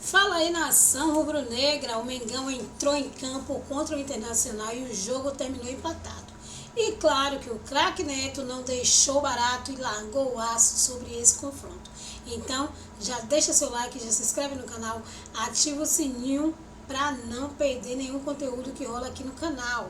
Fala aí, nação rubro-negra. O Mengão entrou em campo contra o Internacional e o jogo terminou empatado. E claro que o craque Neto não deixou barato e largou o aço sobre esse confronto. Então, já deixa seu like, já se inscreve no canal, ativa o sininho para não perder nenhum conteúdo que rola aqui no canal.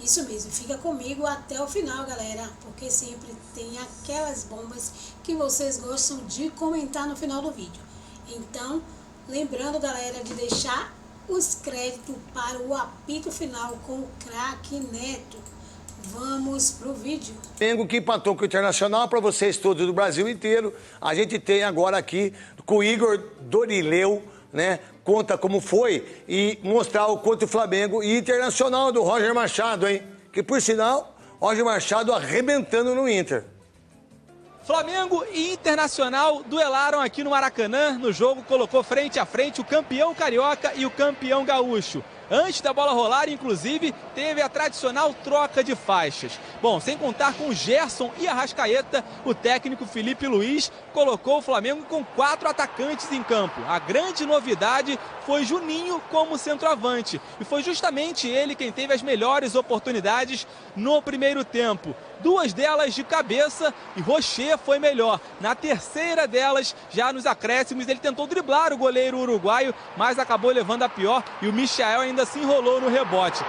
Isso mesmo, fica comigo até o final, galera, porque sempre tem aquelas bombas que vocês gostam de comentar no final do vídeo. Então, lembrando, galera, de deixar os créditos para o apito final com o craque Neto. Vamos pro vídeo. Flamengo que empatou com o Internacional, para vocês todos do Brasil inteiro. A gente tem agora aqui com o Igor Dorileu, né? Conta como foi e mostrar o contra o Flamengo e Internacional do Roger Machado, hein? Que por sinal, Roger Machado arrebentando no Inter. Flamengo e Internacional duelaram aqui no Maracanã. No jogo colocou frente a frente o campeão carioca e o campeão gaúcho. Antes da bola rolar, inclusive, teve a tradicional troca de faixas. Bom, sem contar com Gerson e Arrascaeta, o técnico Felipe Luiz colocou o Flamengo com 4 atacantes em campo. A grande novidade foi Juninho como centroavante. E foi justamente ele quem teve as melhores oportunidades no primeiro tempo. 2 delas de cabeça e Rocher foi melhor. Na terceira delas, já nos acréscimos, ele tentou driblar o goleiro uruguaio, mas acabou levando a pior e o Michael ainda se enrolou no rebote.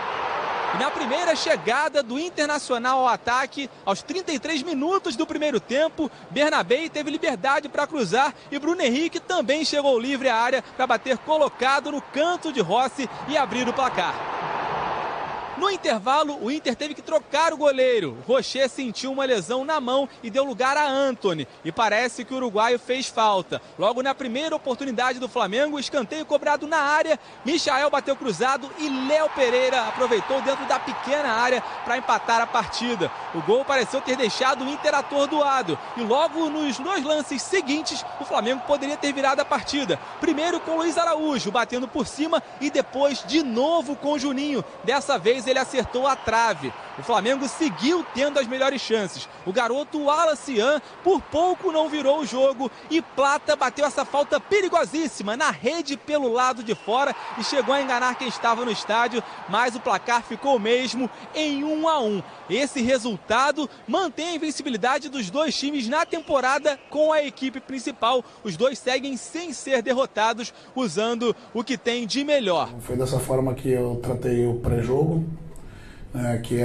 E na primeira chegada do Internacional ao ataque, aos 33 minutos do primeiro tempo, Bernabé teve liberdade para cruzar e Bruno Henrique também chegou livre à área para bater colocado no canto de Rossi e abrir o placar. No intervalo, o Inter teve que trocar o goleiro. Rocher sentiu uma lesão na mão e deu lugar a Antony. E parece que o uruguaio fez falta. Logo na primeira oportunidade do Flamengo, escanteio cobrado na área. Michael bateu cruzado e Léo Pereira aproveitou dentro da pequena área para empatar a partida. O gol pareceu ter deixado o Inter atordoado. E logo nos 2 lances seguintes, o Flamengo poderia ter virado a partida. Primeiro com Luiz Araújo batendo por cima e depois de novo com Juninho. Dessa vez ele acertou a trave. O Flamengo seguiu tendo as melhores chances. O garoto Alacian por pouco não virou o jogo e Plata bateu essa falta perigosíssima na rede pelo lado de fora e chegou a enganar quem estava no estádio, mas o placar ficou mesmo em 1-1. Esse resultado mantém a invencibilidade dos 2 times na temporada com a equipe principal. Os 2 seguem sem ser derrotados, usando o que tem de melhor. Foi dessa forma que eu tratei o pré-jogo, que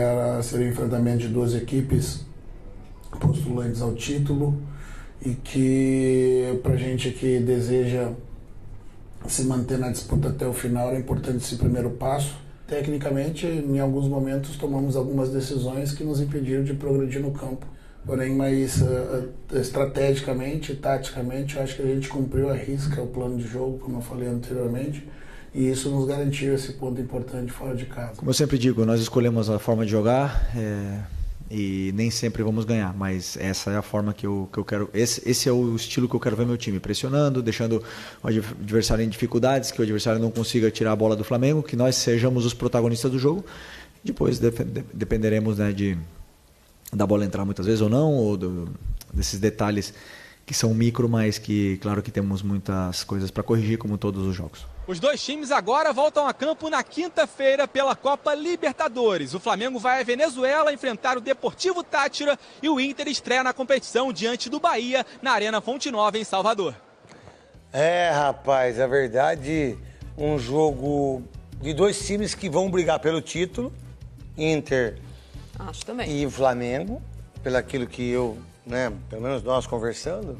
seria o enfrentamento de 2 equipes postulantes ao título e que pra gente que deseja se manter na disputa até o final é importante esse primeiro passo. Tecnicamente, em alguns momentos tomamos algumas decisões que nos impediram de progredir no campo. Porém, mas estrategicamente, taticamente, eu acho que a gente cumpriu à risca o plano de jogo, como eu falei anteriormente. E isso nos garantiu esse ponto importante fora de casa. Como eu sempre digo, nós escolhemos a forma de jogar e nem sempre vamos ganhar, mas essa é a forma que eu quero. Esse é o estilo que eu quero ver meu time, pressionando, deixando o adversário em dificuldades, que o adversário não consiga tirar a bola do Flamengo, que nós sejamos os protagonistas do jogo. Depois dependeremos, né, da bola entrar muitas vezes ou não, ou desses detalhes que são micro, mas que claro que temos muitas coisas para corrigir, como todos os jogos. Os 2 times agora voltam a campo na quinta-feira pela Copa Libertadores. O Flamengo vai à Venezuela enfrentar o Deportivo Táchira e o Inter estreia na competição diante do Bahia na Arena Fonte Nova, em Salvador. Rapaz, a verdade, um jogo de 2 times que vão brigar pelo título, Inter Acho também. E o Flamengo, pelo aquilo que eu, pelo menos nós conversando.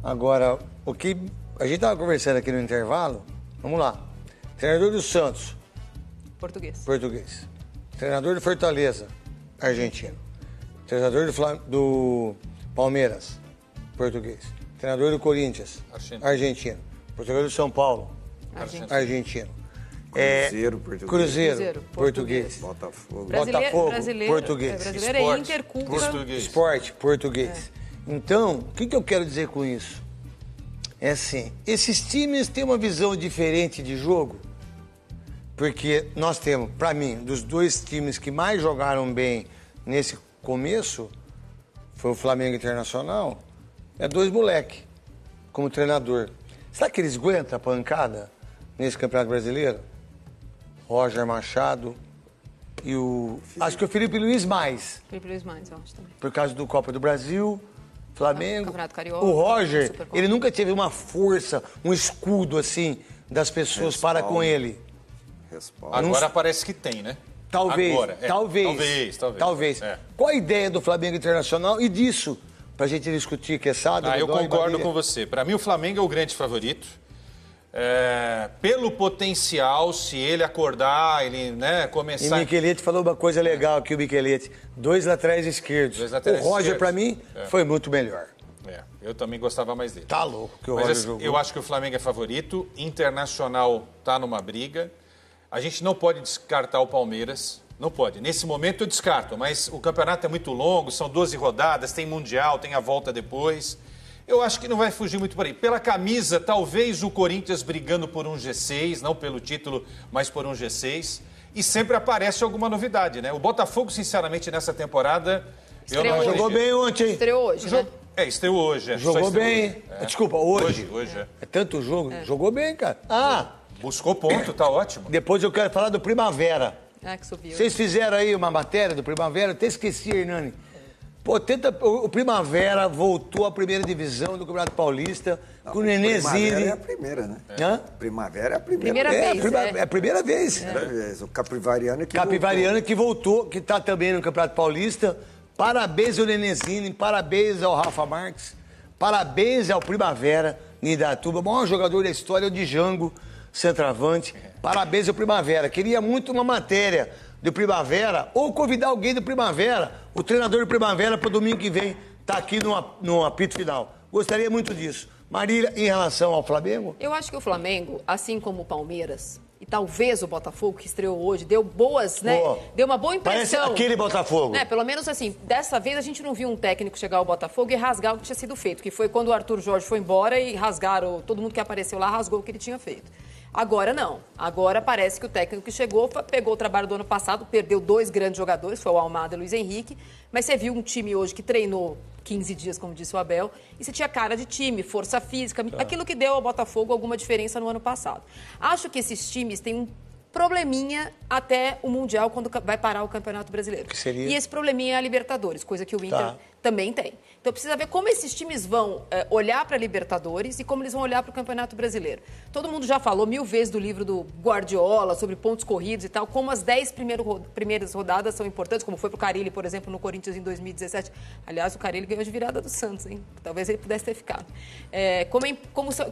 Agora, o que a gente estava conversando aqui no intervalo, vamos lá. Treinador do Santos. Português. Treinador do Fortaleza. Argentino. Treinador do Palmeiras. Português. Treinador do Corinthians. Argentino. Treinador do São Paulo. Argentino. Cruzeiro, português. Botafogo, português. Brasileiro é Inter, Cuca. Esporte, português. Então, o que eu quero dizer com isso? É assim, esses times têm uma visão diferente de jogo, porque nós temos, para mim, dos 2 times que mais jogaram bem nesse começo, foi o Flamengo Internacional, 2 moleque como treinador. Será que eles aguentam a pancada nesse Campeonato Brasileiro? Roger Machado e o... Acho que o Felipe Luiz mais. Felipe Luiz mais, eu acho também. Por causa do Copa do Brasil, Flamengo. Campeonato Carioca. O Roger, Supercopa. ele nunca teve uma força, um escudo assim das pessoas para com ele. Agora parece que tem, né? Talvez, Agora, talvez. É. Qual a ideia do Flamengo Internacional e disso? Pra gente discutir, Quesada, Eu Godoy, concordo Marília. com você. Para mim, o Flamengo é o grande favorito. Pelo potencial, se ele acordar, ele E começar... Michelete falou uma coisa legal aqui, o Michelete. 2 laterais esquerdos. Dois laterais o Roger, esquerdos. pra mim, foi muito melhor. Eu também gostava mais dele. Tá louco que o Mas Roger assim, jogou. eu acho que o Flamengo é favorito. Internacional tá numa briga. A gente não pode descartar o Palmeiras. Não pode. Nesse momento eu descarto, mas o campeonato é muito longo, são 12 rodadas, tem Mundial, tem a volta depois. Eu acho que não vai fugir muito por aí. Pela camisa, talvez o Corinthians brigando por um G6, não pelo título, mas por um G6. E sempre aparece alguma novidade, né? O Botafogo, sinceramente, nessa temporada... Jogou bem ontem, hein? Estreou hoje, né? Estreou hoje. Jogou Só bem. estreou Desculpa, hoje. Hoje. É tanto jogo. Jogou bem, cara. Buscou ponto, tá ótimo. Depois eu quero falar do Primavera. Que subiu. Vocês fizeram aí uma matéria do Primavera, eu até esqueci, Hernani. Pô, o Primavera voltou à primeira divisão do Campeonato Paulista com o Nenezini. Primavera é a primeira, né? Hã? Primavera é a primeira. Primeira vez, É a primeira vez. Primeira vez. O Capivariano que Capivariano que voltou, que está também no Campeonato Paulista. Parabéns ao Nenezini, parabéns ao Rafa Marques, parabéns ao Primavera, Nidatuba, o maior jogador da história, o Django, centroavante. Parabéns ao Primavera. Queria muito uma matéria do Primavera, ou convidar alguém do Primavera, o treinador do Primavera, para o domingo que vem, tá aqui no apito final. Gostaria muito disso. Marília, em relação ao Flamengo? Eu acho que o Flamengo, assim como o Palmeiras, e talvez o Botafogo, que estreou hoje, deu boas, né? Deu uma boa impressão. Parece aquele Botafogo. Né? Pelo menos assim, dessa vez a gente não viu um técnico chegar ao Botafogo e rasgar o que tinha sido feito, que foi quando o Arthur Jorge foi embora e rasgaram, todo mundo que apareceu lá rasgou o que ele tinha feito. Agora não. Agora parece que o técnico que chegou pegou o trabalho do ano passado, perdeu 2 grandes jogadores, foi o Almada e o Luiz Henrique, mas você viu um time hoje que treinou 15 dias, como disse o Abel, e você tinha cara de time, força física, aquilo que deu ao Botafogo alguma diferença no ano passado. Acho que esses times têm um probleminha até o Mundial, quando vai parar o Campeonato Brasileiro. Que seria? E esse probleminha é a Libertadores, coisa que o Inter também tem. Então precisa ver como esses times vão olhar para a Libertadores e como eles vão olhar para o Campeonato Brasileiro. Todo mundo já falou 1000 vezes do livro do Guardiola sobre pontos corridos e tal, como as 10 primeiras rodadas são importantes, como foi para o Carille, por exemplo, no Corinthians em 2017. Aliás, o Carille ganhou de virada do Santos, hein? Talvez ele pudesse ter ficado.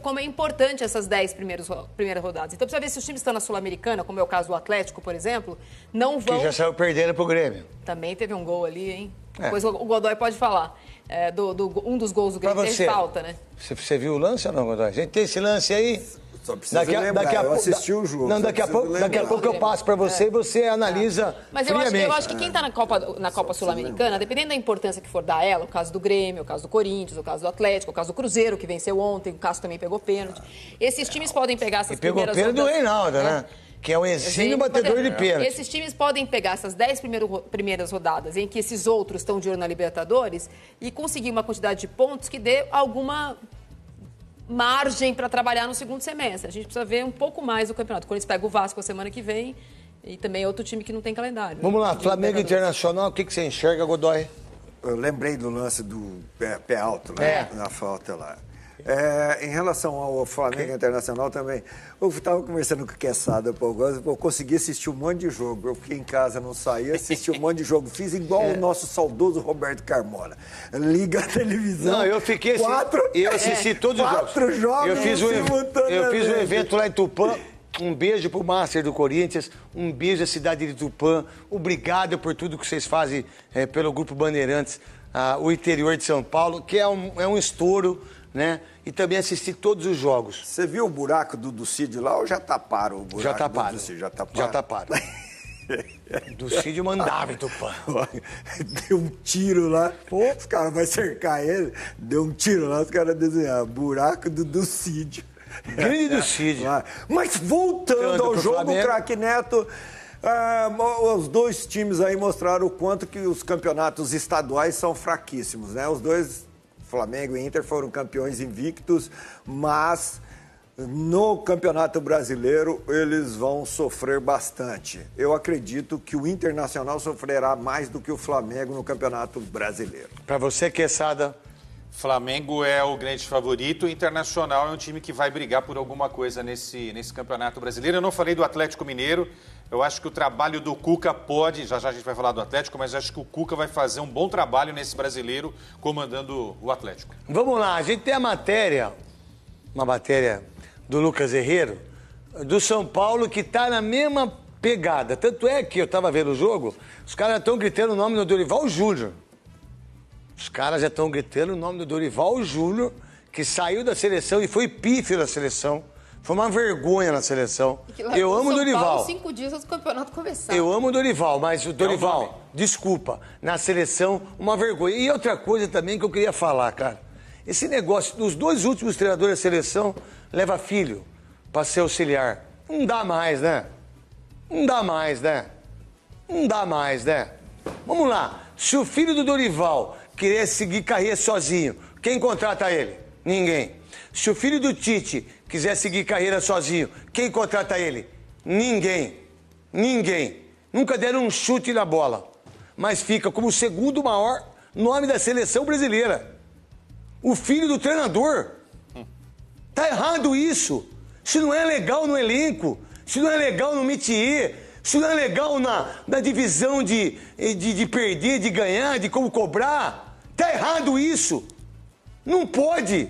Como é importante essas 10 primeiras rodadas. Então precisa ver se os times estão na Sul-Americana, como é o caso do Atlético, por exemplo, não vão... Que já saiu perdendo pro Grêmio. Também teve um gol ali, hein? Depois o Godoy pode falar. Um dos gols do Grêmio teve falta, né? Você viu o lance ou não, Godoy? A gente tem esse lance aí? Só precisa lembrar, eu assisti o jogo. Não, daqui a pouco eu passo para você e você analisa Mas friamente. eu acho que quem está na Copa Sul-Americana, dependendo da importância que for dar ela, o caso do Grêmio, o caso do Corinthians, o caso do Atlético, o caso do Cruzeiro, que venceu ontem, o Cássio também pegou pênalti. Esses times podem pegar essas primeiras pegou pênalti do rodadas. Reinaldo, né? Que é um exímio batedor de pênalti. Esses times podem pegar essas 10 primeiras rodadas em que esses outros estão de olho na Libertadores e conseguir uma quantidade de pontos que dê alguma margem para trabalhar no segundo semestre. A gente precisa ver um pouco mais do campeonato. Quando eles pegam o Vasco a semana que vem e também outro time que não tem calendário. Vamos lá, Flamengo Internacional, o que você enxerga, Godoy? Eu lembrei do lance do pé alto, né? Na falta lá. Em relação ao Flamengo Internacional também, eu estava conversando com o Quesada, eu consegui assistir um monte de jogo. Eu fiquei em casa, não saía, assisti um monte de jogo. Fiz igual o nosso saudoso Roberto Carmona. Liga a televisão. Não, eu fiquei... eu assisti todos os jogos. 4 jogos eu fiz um evento lá em Tupã. Um beijo pro Master do Corinthians, um beijo à cidade de Tupã. Obrigado por tudo que vocês fazem pelo Grupo Bandeirantes, o interior de São Paulo, que é um estouro, né? E também assisti todos os jogos. Você viu o buraco do Ducídio lá ou já taparam o buraco? Já taparam. Já taparam. Ducídio mandava em Tupã. Deu um tiro lá, os caras vão cercar ele, deu um tiro lá, os caras desenharam buraco do Ducídio. Grande Ducídio. Mas voltando ao jogo, o craque Neto, os dois times aí mostraram o quanto que os campeonatos estaduais são fraquíssimos, né? Os dois, Flamengo e Inter, foram campeões invictos, mas No Campeonato Brasileiro, eles vão sofrer bastante. Eu acredito que o Internacional sofrerá mais do que o Flamengo no Campeonato Brasileiro. Para você, Quesada... Flamengo é o grande favorito, o Internacional é um time que vai brigar por alguma coisa nesse Campeonato Brasileiro. Eu não falei do Atlético Mineiro, eu acho que o trabalho do Cuca pode, já a gente vai falar do Atlético, mas acho que o Cuca vai fazer um bom trabalho nesse brasileiro comandando o Atlético. Vamos lá, a gente tem uma matéria do Lucas Herrero, do São Paulo, que está na mesma pegada. Tanto é que eu estava vendo o jogo, os caras estão gritando o nome do Dorival Júnior. Os caras já estão gritando o nome do Dorival Júnior, que saiu da seleção e foi pífio da seleção. Foi uma vergonha na seleção. Eu amo o Dorival. Paulo, 5 dias antes do campeonato começar. Eu amo o Dorival, mas o Dorival, desculpa, na seleção, uma vergonha. E outra coisa também que eu queria falar, cara. Esse negócio dos 2 últimos treinadores da seleção leva filho para ser auxiliar. Não dá mais, né? Não dá mais, né? Não dá mais, né? Vamos lá. Se o filho do Dorival querer seguir carreira sozinho, quem contrata ele? Ninguém. Se o filho do Tite quiser seguir carreira sozinho, quem contrata ele? Ninguém. Ninguém. Nunca deram um chute na bola. Mas fica como o segundo maior nome da seleção brasileira. O filho do treinador. Tá errado isso. Isso não é legal no elenco. Isso não é legal no métier. Isso não é legal na divisão de perder, de ganhar, de como cobrar. Tá errado isso. Não pode.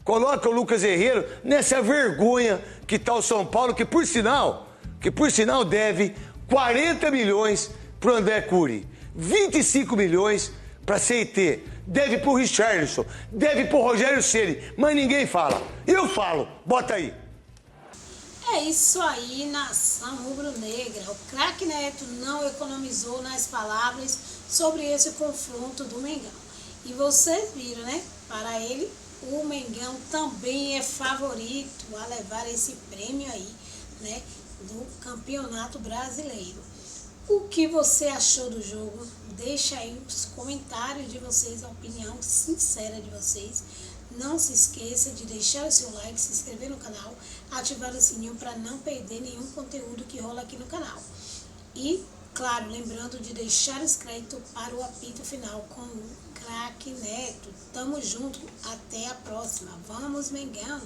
Coloca o Lucas Herrero nessa vergonha que tá o São Paulo, que por sinal deve 40 milhões pro André Cury, 25 milhões pra CIT, deve pro Richarlison, deve pro Rogério Ceni, mas ninguém fala. Eu falo, bota aí. É isso aí, nação rubro-negra. O craque Neto não economizou nas palavras sobre esse confronto do Mengão. E vocês viram, né? Para ele, o Mengão também é favorito a levar esse prêmio aí, né? Do Campeonato Brasileiro. O que você achou do jogo? Deixa aí os comentários de vocês, a opinião sincera de vocês. Não se esqueça de deixar o seu like, se inscrever no canal, ativar o sininho para não perder nenhum conteúdo que rola aqui no canal. E, claro, lembrando de deixar inscrito para o apito final com o craque Neto. Tamo junto, até a próxima. Vamos, Mengão!